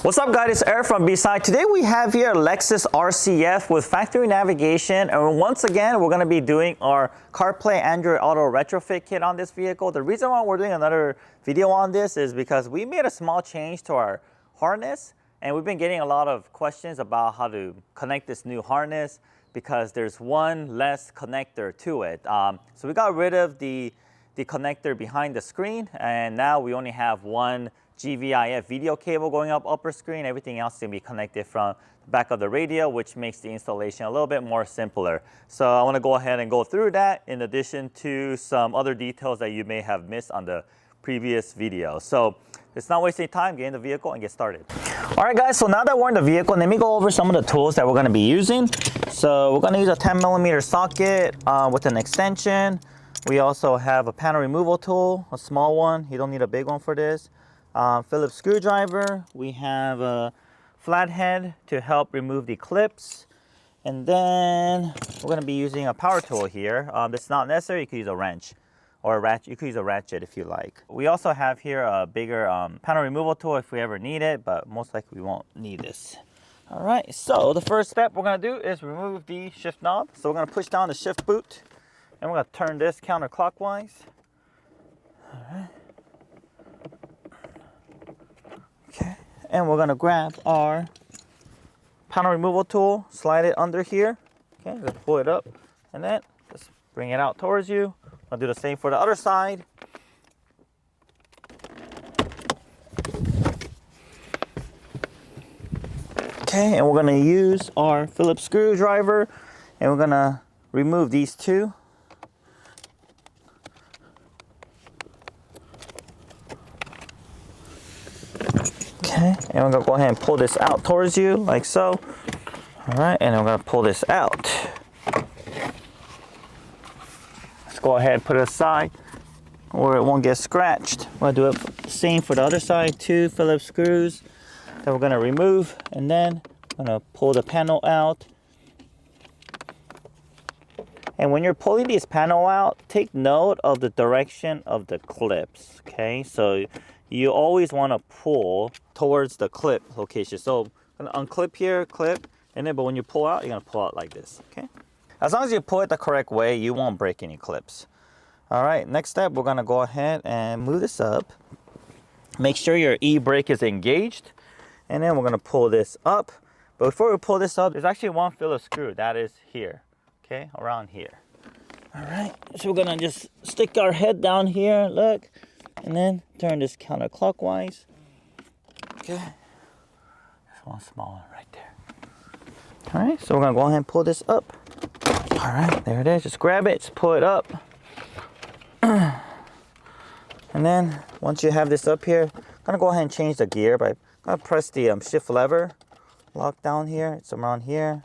What's up guys, it's Eric from B-Side. Today we have here a Lexus RCF with factory navigation, and once again we're going to be doing our CarPlay Android Auto retrofit kit on this vehicle. The reason why we're doing another video on this is because we made a small change to our harness, and we've been getting a lot of questions about how to connect this new harness because there's one less connector to it. So we got rid of the connector behind the screen, and now we only have one GVIF video cable going up upper screen. Everything else can be connected from the back of the radio, which makes the installation a little bit more simpler. So I want to go ahead and go through that in addition to some other details that you may have missed on the previous video. So it's not wasting time, get in the vehicle and get started. All right guys, so now that we're in the vehicle, let me go over some of the tools that we're going to be using. So we're going to use a 10mm socket with an extension. We also have a panel removal tool, a small one. You don't need a big one for this. Phillips screwdriver. We have a flathead to help remove the clips. And then we're going to be using a power tool here. It's not necessary. You could use a wrench or a ratchet. You could use a ratchet if you like. We also have here a bigger panel removal tool if we ever need it, but most likely we won't need this. All right, so the first step we're going to do is remove the shift knob. So we're going to push down the shift boot, and we're going to turn this counterclockwise. All right. Okay, and we're going to grab our panel removal tool, slide it under here. Okay, just pull it up, and then just bring it out towards you. I'll do the same for the other side. Okay, and we're going to use our Phillips screwdriver, and we're going to remove these two. Okay, and we're going to go ahead and pull this out towards you like so. All right, and I'm going to pull this out. Let's go ahead and put it aside where it won't get scratched. We'll do it the same for the other side. Two Phillips screws that we're going to remove, and then I'm going to pull the panel out. And when you're pulling this panel out, take note of the direction of the clips, okay? So you always want to pull towards the clip location. So I'm going to unclip here, clip, and then but when you pull out, you're going to pull out like this, okay? As long as you pull it the correct way, you won't break any clips. All right, next step, we're going to go ahead and move this up. Make sure your e-brake is engaged, and then we're going to pull this up. But before we pull this up, there's actually one Phillips screw that is here, okay, around here. All right, so we're going to just stick our head down here, look, and then turn this counterclockwise. Okay, there's one small one right there. All right, so we're going to go ahead and pull this up. All right, there it is. Just grab it, just pull it up. And then once you have this up here, I'm going to go ahead and change the gear by going to press the shift lever, lock down here. It's around here.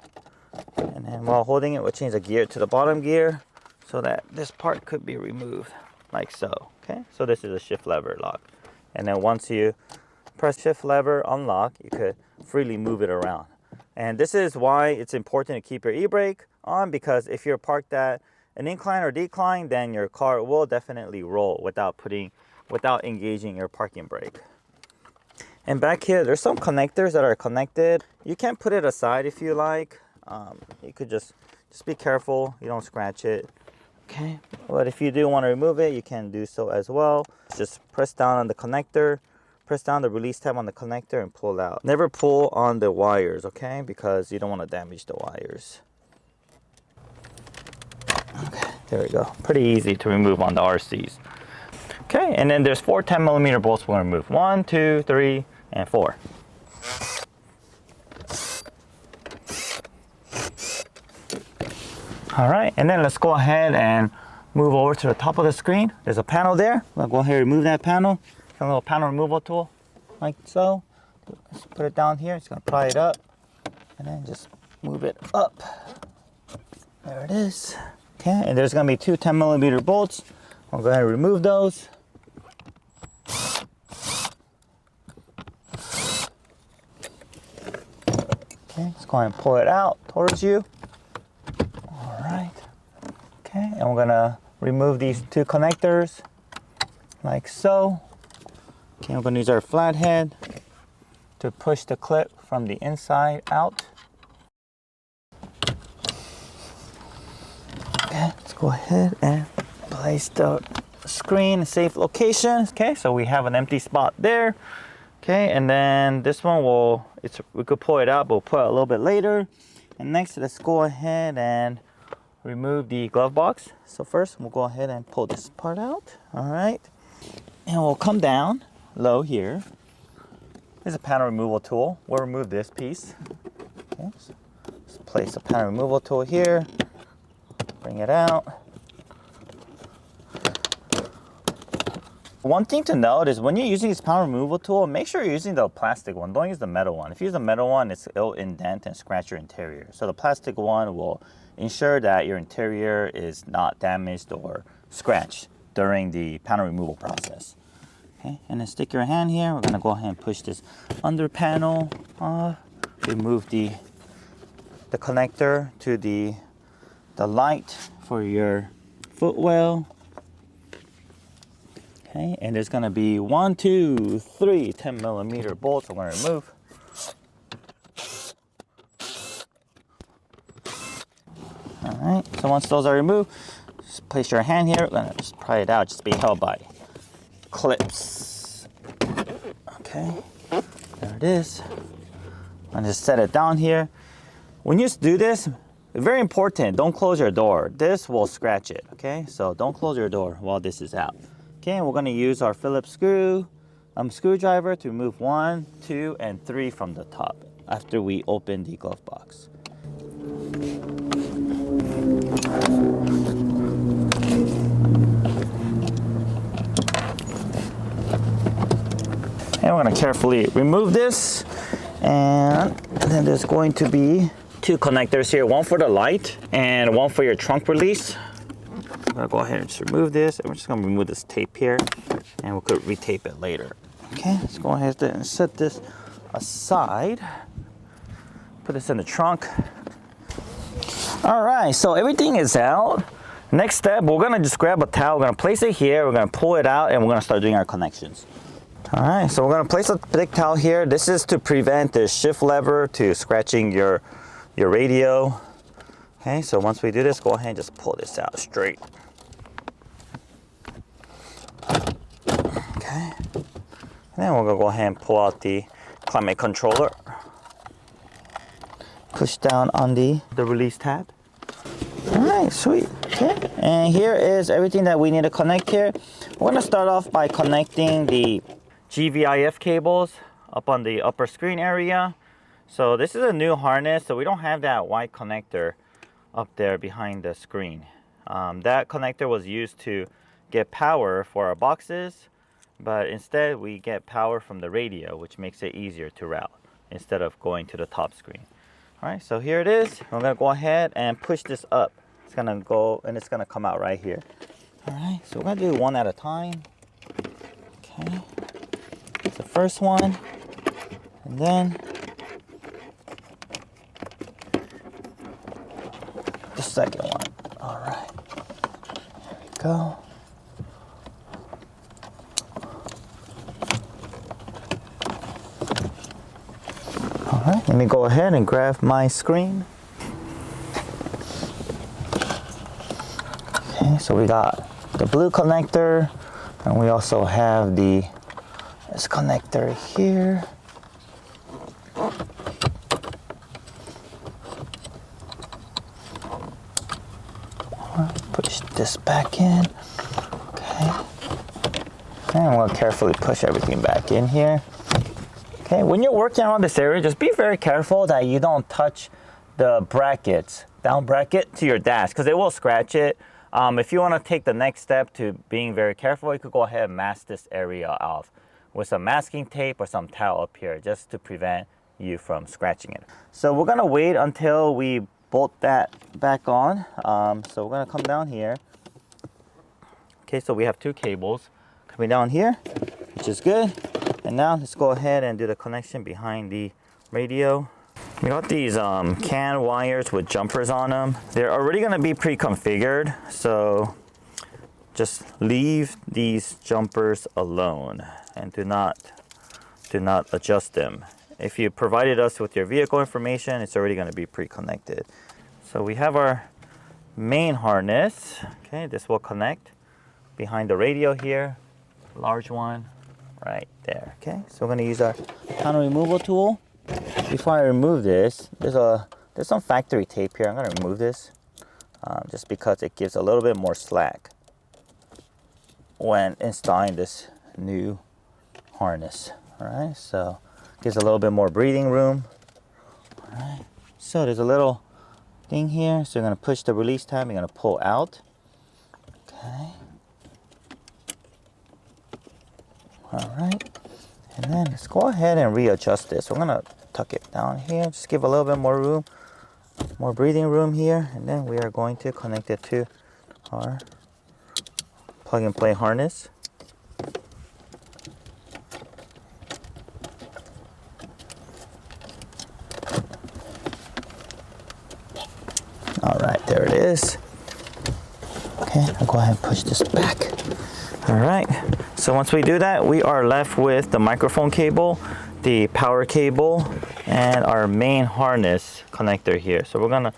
And then while holding it, we'll change the gear to the bottom gear so that this part could be removed like so. Okay, so this is a shift lever lock. And then once you press shift lever, unlock, you could freely move it around. And this is why it's important to keep your e-brake on, because if you're parked at an incline or decline, then your car will definitely roll without engaging your parking brake. And back here, there's some connectors that are connected. You can put it aside if you like. You could just be careful you don't scratch it. Okay, but if you do want to remove it, you can do so as well. Just press down on the connector, press down the release tab on the connector and pull out. Never pull on the wires, okay, because you don't want to damage the wires. Okay, there we go. Pretty easy to remove on the RCs. Okay, and then there's 4 10mm bolts we're going to remove. 1, 2, 3, and 4. All right, and then let's go ahead and move over to the top of the screen. There's a panel there. We'll go ahead and remove that panel. A little panel removal tool, like so. Let's put it down here. It's gonna pry it up, and then just move it up. There it is. Okay, and there's gonna be 2 10mm bolts. I'll go ahead and remove those. Okay, let's go ahead and pull it out towards you. Okay, and we're gonna remove these 2 connectors like so. Okay, we're gonna use our flathead to push the clip from the inside out. Okay, let's go ahead and place the screen in a safe location. Okay, so we have an empty spot there. Okay, and then this one we could pull it out, but we'll pull it a little bit later. And next, let's go ahead and remove the glove box. So first, we'll go ahead and pull this part out. All right, and we'll come down low here. There's a panel removal tool. We'll remove this piece. Okay, so let's place a panel removal tool here. Bring it out. One thing to note is when you're using this panel removal tool, make sure you're using the plastic one. Don't use the metal one. If you use the metal one, it'll indent and scratch your interior. So the plastic one will ensure that your interior is not damaged or scratched during the panel removal process. Okay, and then stick your hand here. We're gonna go ahead and push this under panel off. Remove the connector to the light for your footwell. Okay, and there's gonna be 1, 2, 3 10mm bolts I'm gonna remove. All right, so once those are removed, just place your hand here. We're gonna just pry it out, just be held by clips. Okay, there it is. I'm just set it down here. When you do this, very important, don't close your door. This will scratch it, okay? So don't close your door while this is out. Okay, and we're gonna use our Phillips screwdriver to remove 1, 2, and 3 from the top after we open the glove box. And we're gonna carefully remove this, and then there's going to be 2 connectors here, one for the light and one for your trunk release. I'm gonna go ahead and just remove this, and we're just gonna remove this tape here, and we could retape it later. Okay, let's go ahead and set this aside. Put this in the trunk. All right, so everything is out. Next step, we're gonna just grab a towel, we're gonna place it here, we're gonna pull it out, and we're gonna start doing our connections. All right, so we're gonna place a big towel here. This is to prevent the shift lever to scratching your radio. Okay, so once we do this, go ahead and just pull this out straight. Okay, and then we're gonna go ahead and pull out the climate controller. Push down on the release tab. All right, sweet. Okay, and here is everything that we need to connect here. We're gonna start off by connecting the GVIF cables up on the upper screen area. So this is a new harness, so we don't have that white connector up there behind the screen. That connector was used to get power for our boxes, but instead we get power from the radio, which makes it easier to route instead of going to the top screen. All right, so here it is. We're gonna go ahead and push this up. It's gonna go and it's gonna come out right here. All right, so we're gonna do one at a time. Okay, it's the first one, and then the second one. All right, here we go. All right, let me go ahead and grab my screen. Okay, so we got the blue connector, and we also have this connector here. Push this back in. Okay, and we'll carefully push everything back in here. Okay, when you're working around this area, just be very careful that you don't touch the brackets, down bracket to your dash, because it will scratch it. If you want to take the next step to being very careful, you could go ahead and mask this area off with some masking tape or some towel up here, just to prevent you from scratching it. So we're gonna wait until we bolt that back on. So we're gonna come down here. Okay, so we have 2 cables coming down here, which is good. And now let's go ahead and do the connection behind the radio. We got these CAN wires with jumpers on them. They're already gonna be pre-configured, so just leave these jumpers alone and do not adjust them if you provided us with your vehicle information, it's already going to be pre-connected. So we have our main harness. Okay, this will connect behind the radio here, large one right there. Okay, so we're going to use our panel removal tool. Before I remove this, there's some factory tape here. I'm going to remove this just because it gives a little bit more slack when installing this new harness. All right, so gives a little bit more breathing room. All right, so there's a little thing here. So you're going to push the release tab. You're going to pull out. Okay. All right, and then let's go ahead and readjust this. We're going to tuck it down here. Just give a little bit more room, more breathing room here, and then we are going to connect it to our plug and play harness. All right, there it is. Okay, I'll go ahead and push this back. All right, so once we do that, we are left with the microphone cable, the power cable, and our main harness connector here. So we're gonna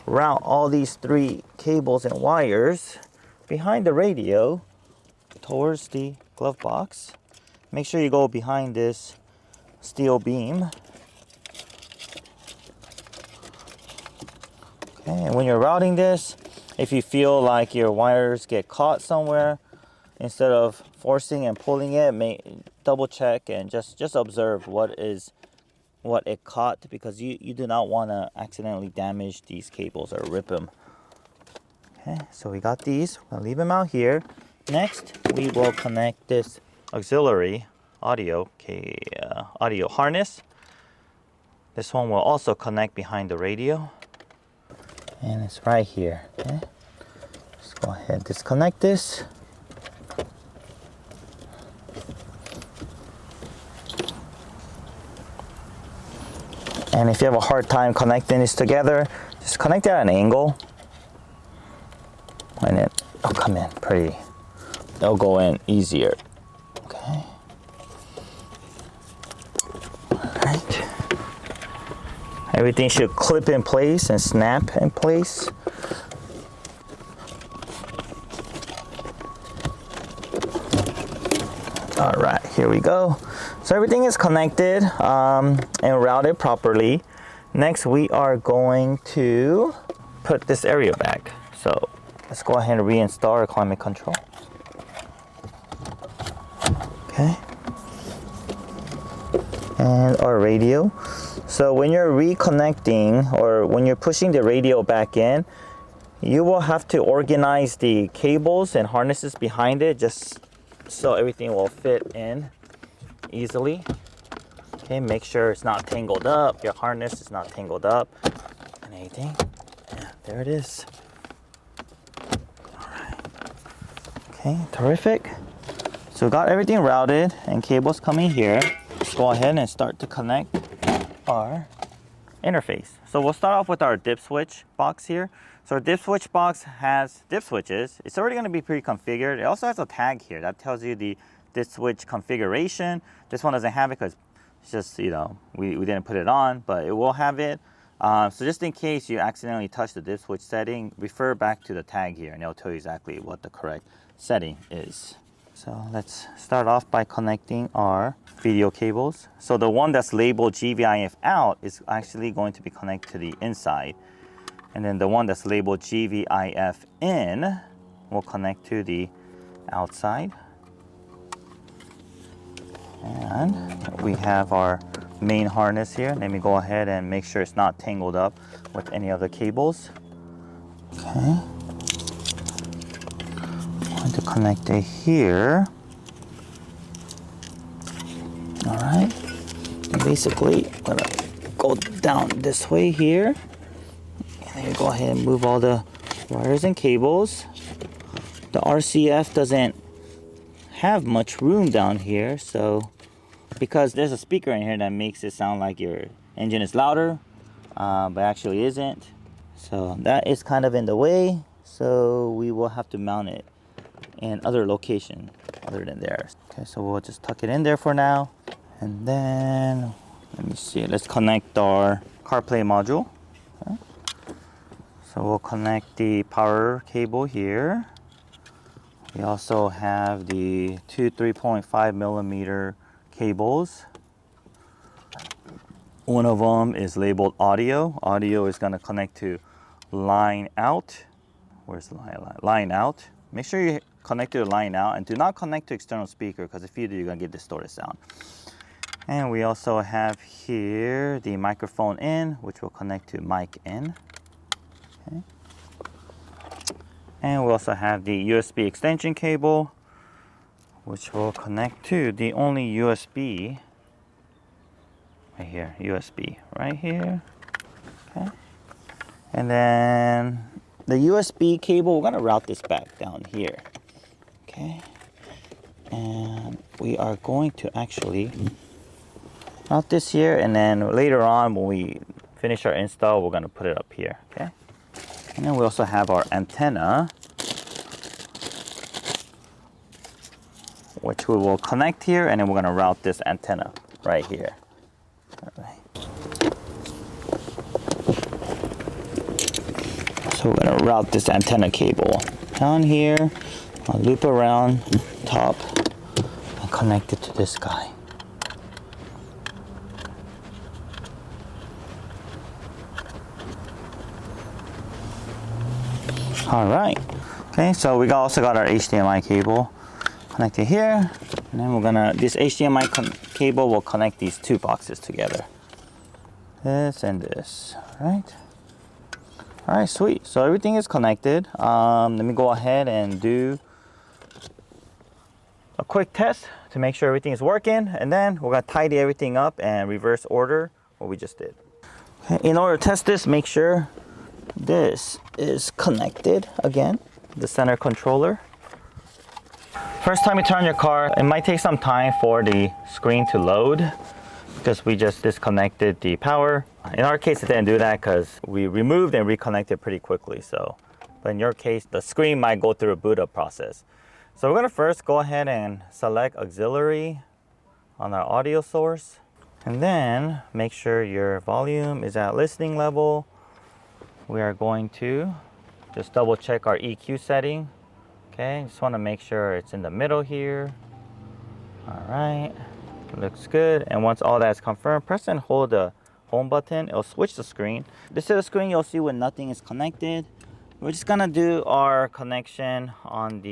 route all these 3 cables and wires behind the radio towards the glove box. Make sure you go behind this steel beam. Okay, and when you're routing this, if you feel like your wires get caught somewhere, instead of forcing and pulling it, double check and just observe what it caught, because you do not want to accidentally damage these cables or rip them. Okay, so we got these. I'll leave them out here. Next, we will connect this auxiliary audio harness. This one will also connect behind the radio. And it's right here. Okay, let's go ahead and disconnect this. And if you have a hard time connecting this together, just connect it at an angle, and it'll come in pretty. It'll go in easier. Okay. All right. Everything should clip in place and snap in place. All right, here we go. So everything is connected and routed properly. Next, we are going to put this area back. So let's go ahead and reinstall our climate control. Okay. And our radio. So when you're reconnecting or when you're pushing the radio back in, you will have to organize the cables and harnesses behind it just so everything will fit in easily. Okay, make sure it's not tangled up, your harness is not tangled up and anything. Yeah, there it is. All right. Okay, terrific. So we got everything routed and cables coming here. Let's go ahead and start to connect our interface. So we'll start off with our dip switch box here. So our dip switch box has dip switches. It's already going to be pre-configured. It also has a tag here that tells you the dip switch configuration. This one doesn't have it because it's just, we didn't put it on, but it will have it. So just in case you accidentally touch the dip switch setting, refer back to the tag here and it'll tell you exactly what the correct setting is. So let's start off by connecting our video cables. So the one that's labeled GVIF out is actually going to be connected to the inside. And then the one that's labeled GVIF in will connect to the outside. And we have our main harness here. Let me go ahead and make sure it's not tangled up with any other cables. Okay. I'm going to connect it here. All right. And basically, I'm going to go down this way here. And then go ahead and move all the wires and cables. The RCF doesn't have much room down here, so because there's a speaker in here that makes it sound like your engine is louder, but actually isn't. So that is kind of in the way, so we will have to mount it in other location other than there. Okay, so we'll just tuck it in there for now, and then Let me see. Let's connect our CarPlay module. Okay. So we'll connect the power cable here. We also have the two 3.5 millimeter cables. One of them is labeled audio. Audio is going to connect to line out. Where's the line out? Make sure you connect to the line out and do not connect to external speaker, because if you do, you're going to get distorted sound. And we also have here the microphone in, which will connect to mic in. Okay. And we also have the USB extension cable, which will connect to the only USB right here, USB right here. Okay. And then the USB cable, we're gonna route this back down here. Okay. And we are going to actually route this here, and then later on when we finish our install, we're gonna put it up here. Okay. And then we also have our antenna, which we will connect here, and then we're gonna route this antenna right here. All right. So we're gonna route this antenna cable down here, I'll loop around top, and connect it to this guy. All right. Okay, so we also got our HDMI cable connected here, and then this HDMI cable will connect these two boxes together. This and this, all right? All right, sweet. So everything is connected. Let me go ahead and do a quick test to make sure everything is working, and then we're gonna tidy everything up and reverse order what we just did. Okay, in order to test this, make sure this is connected again, the center controller. First time you turn your car, it might take some time for the screen to load because we just disconnected the power. In our case, it didn't do that because we removed and reconnected pretty quickly. But in your case, the screen might go through a boot up process. So we're gonna first go ahead and select auxiliary on our audio source, and then make sure your volume is at listening level. We are going to just double check our EQ setting. Okay, just want to make sure it's in the middle here. All right, looks good. And once all that's confirmed, press and hold the home button. It'll switch the screen. This is the screen you'll see when nothing is connected. We're just gonna do our connection on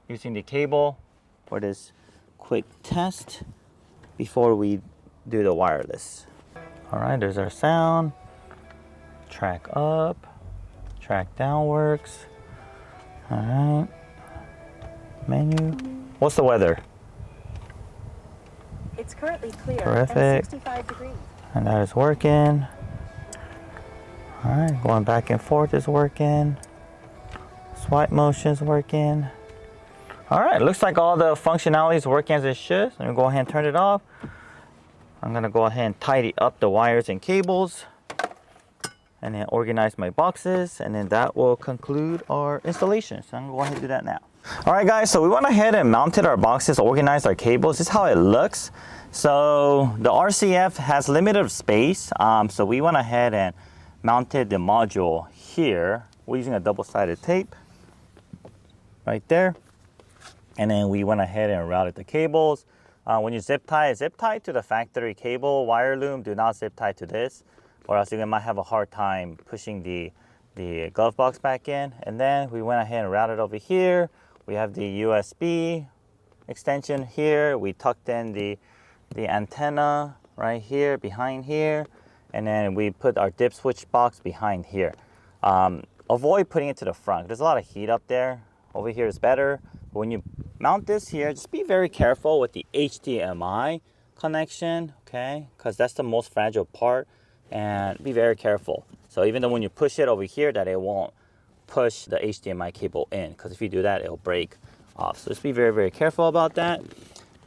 using the cable for this quick test before we do the wireless. All right, there's our sound. Track up, track down works. All right, menu. What's the weather? It's currently clear. Terrific. And 65 degrees. And that is working. All right, going back and forth is working. Swipe motion is working. All right, looks like all the functionality is working as it should. Let me go ahead and turn it off. I'm gonna go ahead and tidy up the wires and cables, and then organize my boxes, and then that will conclude our installation. So I'm gonna go ahead and do that now. All right guys, so we went ahead and mounted our boxes, organized our cables. This is how it looks. So the RCF has limited space, so we went ahead and mounted the module here. We're using a double-sided tape right there. And then we went ahead and routed the cables. When you zip tie to the factory cable wire loom. Do not zip tie to this, or else you might have a hard time pushing the glove box back in. And then we went ahead and routed over here. We have the USB extension here. We tucked in the antenna right here, behind here. And then we put our dip switch box behind here. Avoid putting it to the front. There's a lot of heat up there. Over here is better. But when you mount this here, just be very careful with the HDMI connection, okay? Because that's the most fragile part. And be very careful. So even though when you push it over here, that it won't push the HDMI cable in, because if you do that, it'll break off. So just be very, very careful about that.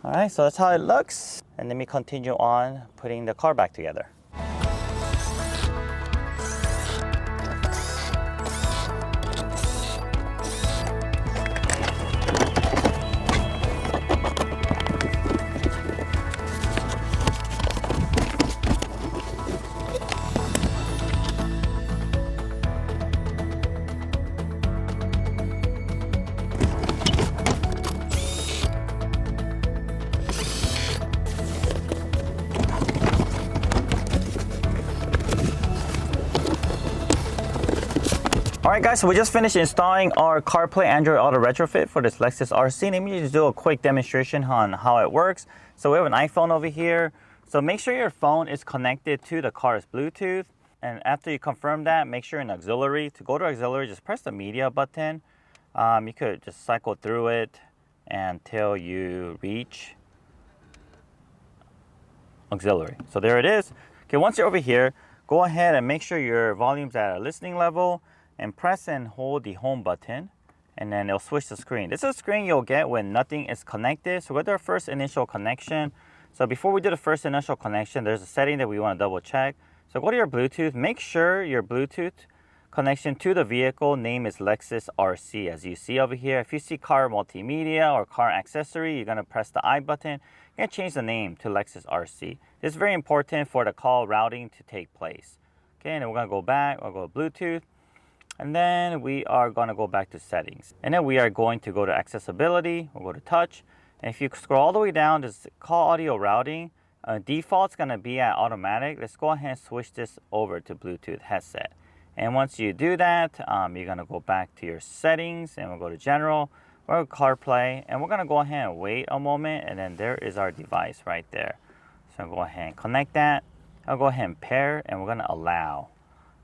All right, so that's how it looks. And let me continue on putting the car back together. Alright guys, so we just finished installing our CarPlay Android Auto retrofit for this Lexus RC. Let me just do a quick demonstration on how it works. So we have an iPhone over here. So make sure your phone is connected to the car's Bluetooth. And after you confirm that, make sure in auxiliary. To go to auxiliary, just press the media button. You could just cycle through it until you reach auxiliary. So there it is. Okay, once you're over here, go ahead and make sure your volume's at a listening level and press and hold the home button, and then it'll switch the screen. This is a screen you'll get when nothing is connected. So we'll do our first initial connection. So before we do the first initial connection, there's a setting that we want to double check. So go to your Bluetooth, make sure your Bluetooth connection to the vehicle name is Lexus RC, as you see over here. If you see car multimedia or car accessory, you're gonna press the I button. You're gonna change the name to Lexus RC. This is very important for the call routing to take place. Okay, and then we're gonna go back, we'll go to Bluetooth, and then we are gonna go back to settings. And then we are going to go to accessibility, we'll go to touch. And if you scroll all the way down, this call audio routing, default's gonna be at automatic. Let's go ahead and switch this over to Bluetooth headset. And once you do that, you're gonna go back to your settings and we'll go to general, or CarPlay, and we're gonna go ahead and wait a moment, and then there is our device right there. So go ahead and connect that. I'll go ahead and pair, and we're gonna allow.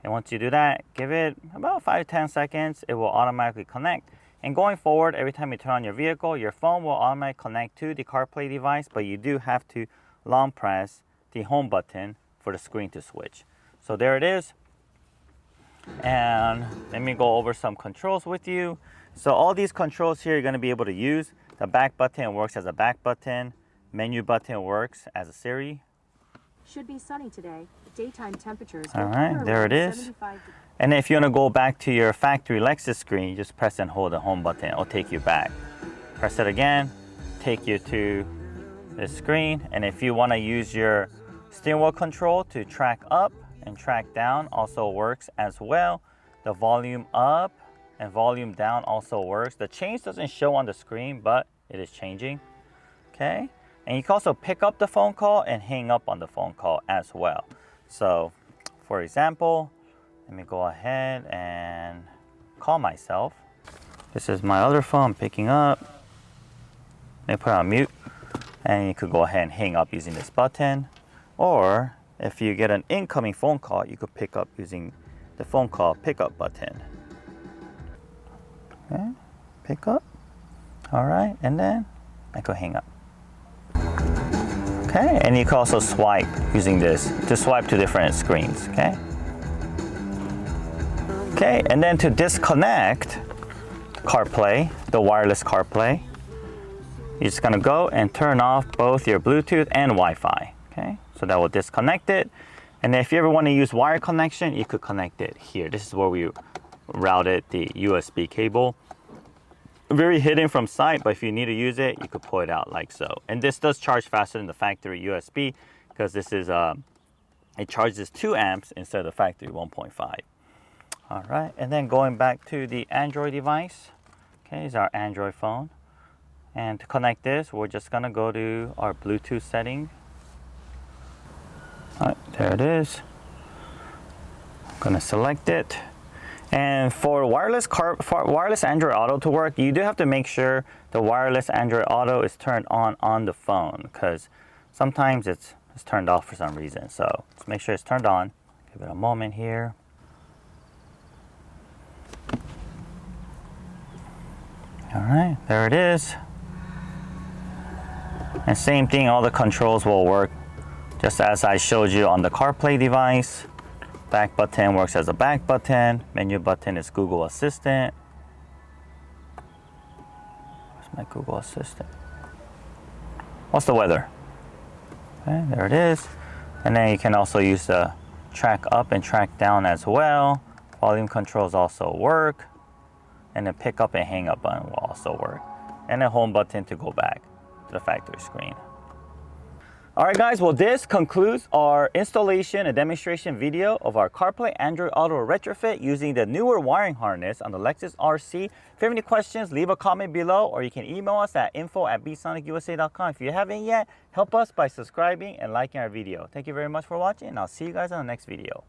And once you do that, give it about 5 to 10 seconds, it will automatically connect. And going forward, every time you turn on your vehicle, your phone will automatically connect to the CarPlay device, but you do have to long press the home button for the screen to switch. So there it is. And let me go over some controls with you. So all these controls here you're going to be able to use. The back button works as a back button. Menu button works as a Siri. Should be sunny today. Daytime temperatures. All right, there it is. And if you want to go back to your factory Lexus screen, just press and hold the home button. It'll take you back. Press it again, take you to the screen. And if you want to use your steering wheel control to track up and track down, also works as well. The volume up and volume down also works. The change doesn't show on the screen, but it is changing. Okay, and you can also pick up the phone call and hang up on the phone call as well. So for example, let me go ahead and call myself. This is my other phone I'm picking up. Let me put it on mute, and you could go ahead and hang up using this button. Or if you get an incoming phone call, you could pick up using the phone call pickup button. Okay, pick up. All right, and then I could hang up. Okay, and you can also swipe using this to swipe to different screens. Okay. Okay, and then to disconnect CarPlay, the wireless CarPlay, you're just gonna go and turn off both your Bluetooth and Wi-Fi. Okay, so that will disconnect it. And then if you ever want to use wire connection, you could connect it here. This is where we routed the USB cable. Very hidden from sight, but if you need to use it, you could pull it out like so. And this does charge faster than the factory USB because this is it charges 2 amps instead of the factory 1.5. All right, and then going back to the Android device. Okay, is our Android phone. And to connect this, we're just gonna go to our Bluetooth setting. All right, there it is. I'm gonna select it. And for wireless Android Auto to work, you do have to make sure the wireless Android Auto is turned on the phone, because sometimes it's turned off for some reason. So let's make sure it's turned on. Give it a moment here. All right, there it is. And same thing, all the controls will work just as I showed you on the CarPlay device. Back button works as a back button. Menu button is Google Assistant. Where's my Google Assistant? What's the weather? Okay, there it is. And then you can also use the track up and track down as well. Volume controls also work. And the pick up and hang up button will also work. And the home button to go back to the factory screen. All right guys, well this concludes our installation and demonstration video of our CarPlay Android Auto retrofit using the newer wiring harness on the Lexus RC. If you have any questions, leave a comment below, or you can email us at info@bsonikusa.com. If you haven't yet, help us by subscribing and liking our video. Thank you very much for watching, and I'll see you guys on the next video.